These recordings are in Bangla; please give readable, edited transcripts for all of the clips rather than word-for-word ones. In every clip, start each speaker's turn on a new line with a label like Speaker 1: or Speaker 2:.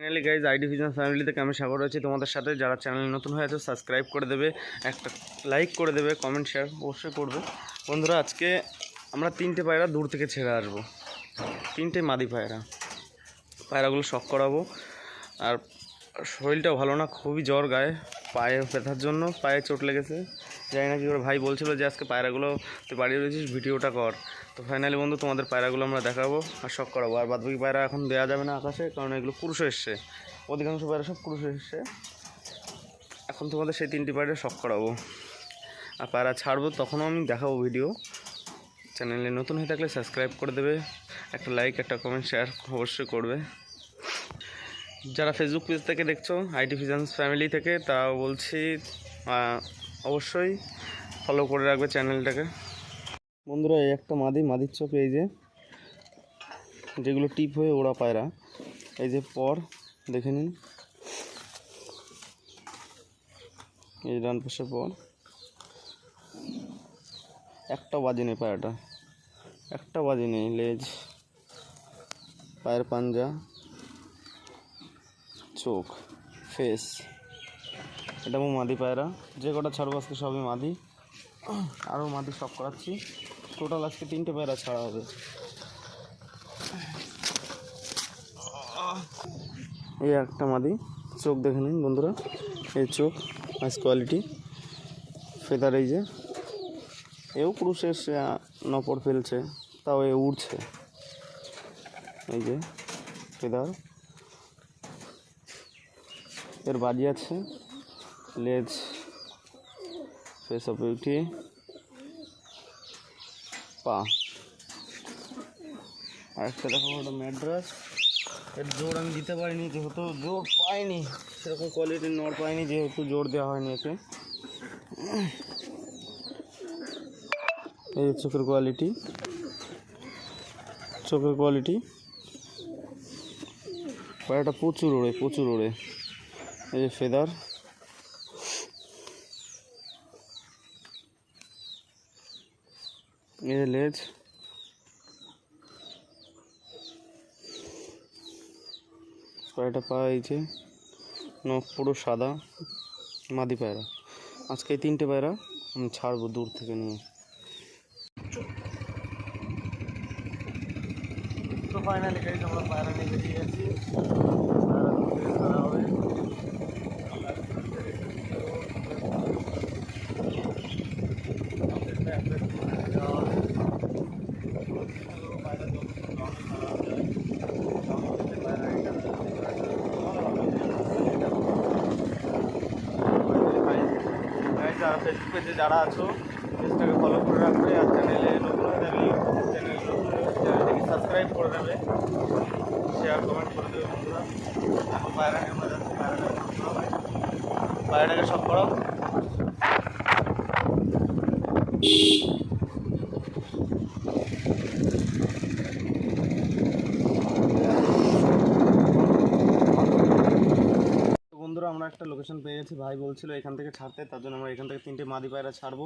Speaker 1: Finally guys ID vision family থেকে আমি সাগর আছি তোমাদের সাথে। যারা চ্যানেল নতুন হয়ে আছে সাবস্ক্রাইব করে দেবে, একটা লাইক করে দেবে, কমেন্ট শেয়ার অবশ্যই করবে। বন্ধুরা আজকে আমরা 3টে পায়রা দূর থেকে ছেড়ে আসবো, 3টে মাদি পায়রা। পায়রাগুলো শখ করাবো। আর শরীরটা ভালো না, খুবই জ্বর, গায়ে পায়ে ব্যথার জন্য পায়ে চোট লেগেছে, জানি না কী করে। ভাই বলছিল যে আজকে পায়রাগুলো তুই বাড়ি রয়েছিস ভিডিওটা কর। তো ফাইনালি বন্ধু তোমাদের পায়রাগুলো আমরা দেখাবো আর শখ করাবো। আর বাদবাকি পায়রা এখন দেওয়া যাবে না আকাশে, কারণ এগুলো পুরুষে এসছে, অধিকাংশ পায়রা সব পুরুষে এসছে। এখন তোমাদের সেই 3টি পায়রা শখ করাবো আর পায়রা ছাড়বো, তখনও আমি দেখাবো ভিডিও। চ্যানেলে নতুন হয়ে থাকলে সাবস্ক্রাইব করে দেবে, একটা লাইক একটা কমেন্ট শেয়ার অবশ্যই করবে। যারা ফেসবুক পেজ থেকে দেখছো আইডি ভিজনস ফ্যামিলি থেকে, তাও বলছি অবশ্যই ফলো করে রাখবে চ্যানেলটাকে। বন্ধুরা এই একটা মাদির চোখ, এই যেগুলো টিপ হয়ে ওড়া পায়রা, এই যে পর দেখে নিন, এই ডান পাশে পর, একটা বাজি নেই পায়রাটা, একটা বাজি নেই। লেজ, পায়ের পাঞ্জা, চোখ, ফেস, এটা আমার মাদি পায়রা। যে কটা ছাড়বো আজকে সবই মাদি, আরও মাদি সব করাচ্ছি। টোটাল আজকে 3টে পায়রা ছাড়া হবে। এই একটা মাদি, চোখ দেখে নিন বন্ধুরা, এই চোখ আইস কোয়ালিটি, ফেদার, এই যে এও পুরুষের নপর ফেলছে, তাও এ উড়ছে, এই যে ফেদার, এর বাজি আছে, লেজ, ফেস অফ বিউটি, পা। আর একটা দেখো ওটা ম্যাড্রাস, এর জোর আমি দিতে পারিনি, যেহেতু জোর পাইনি, সেরকম কোয়ালিটির নড় পাইনি, যেহেতু জোর দেওয়া হয়নি একে। এই চোখের কোয়ালিটি, পায়রাটা প্রচুর ওড়ে। এই যে ফেদার, এই যে লেজ, পায়রাটা পা, এই যে নখ পুরো সাদা, মাদি পায়রা। আজকে এই 3টে পায়রা আমি ছাড়বো দূর থেকে নিয়ে। তো ফাইনালি গাইজ আমরা পায়রা নিয়ে বেরিয়ে গেছি, পায়রা হবে। ফেসবুক পেজে যারা আছো পেজটাকে ফলো করে রাখবে, আর চ্যানেলে নতুন হয়ে থাকলে চ্যানেলটিকে সাবস্ক্রাইব করে দেবে, শেয়ার কমেন্ট করে দেবে। বন্ধুরা এখন পায়রাকে আমরা যাচ্ছি, পায়রাটাকে সব করাও। বন্ধুরা আমরা একটা লোকেশন পেয়ে গেছি, ভাই বলছিল এখান থেকে ছাড়তে, তার জন্য আমরা এখান থেকে 3টে মাদি পায়রা ছাড়বো।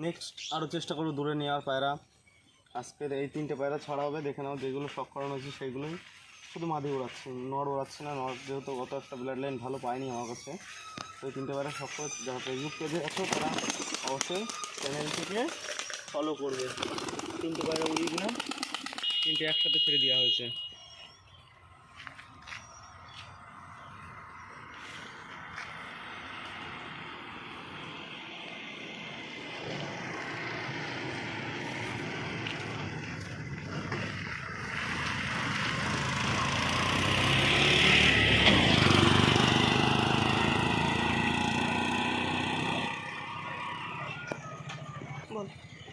Speaker 1: নেক্সট আরও চেষ্টা করবো দূরে নেওয়ার পায়রা। আজকে এই 3টে পায়রা ছাড়া হবে, দেখে নাও। যেগুলো শখ করানো হয়েছে সেইগুলোই শুধু মাদি ওড়াচ্ছে, নড় ওড়াচ্ছে না। নড় যেহেতু অত একটা ব্লাড লাইন ভালো পায়নি আমার কাছে, তো এই 3টে পায়রা শখ করে যারা ফেসবুক পেজে আছো তারা অবশ্যই চ্যানেল থেকে ফলো করবে। 3টে পায়রা উড়িয়ে দিলাম, 3টে একসাথে ছেড়ে দেওয়া হয়েছে।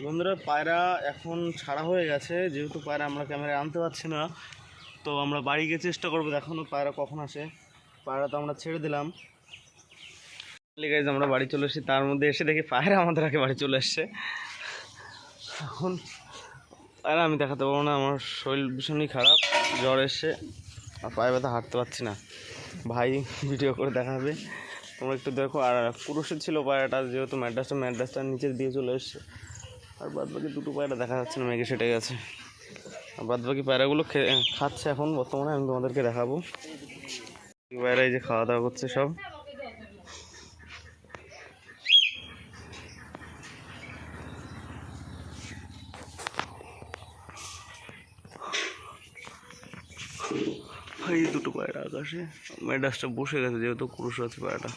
Speaker 1: বন্ধুরা পায়রা এখন ছাড়া হয়ে গেছে, যেহেতু পায়রা আমরা ক্যামেরায় আনতে পারছি না, তো আমরা বাড়ি গিয়ে চেষ্টা করবো দেখানো পায়রা কখন আসে। পায়রা তো আমরা ছেড়ে দিলাম, গাইজ আমরা বাড়ি চলে এসেছি, তার মধ্যে এসে দেখি পায়রা আমাদের আগে বাড়ি চলে এসছে। এখন পায়রা আমি দেখাতে পারবো না, আমার শরীর ভীষণই খারাপ, জ্বর এসছে আর পায়ে ব্যথা, হাঁটতে পারছি না। ভাই ভিডিও করে দেখাবে, তোমরা একটু দেখো। আর পুরুষের ছিল পায়রাটা, যেহেতু ম্যাড্রাসটা নিচে দিয়ে চলে এসছে। আর বাদবাকি 2টো পায়রা দেখা যাচ্ছে না, মেঘে সেটে গেছে। আর বাদবাকি পায়রাগুলো খাচ্ছে এখন বর্তমানে, আমি তোমাদেরকে দেখাবো। পায়রা এই যে খাওয়া দাওয়া করছে সব। এই দুটো পায়রা আকাশে, ম্যাডাসটা বসে গেছে যেহেতু ক্রুশ আছে পায়রাটা।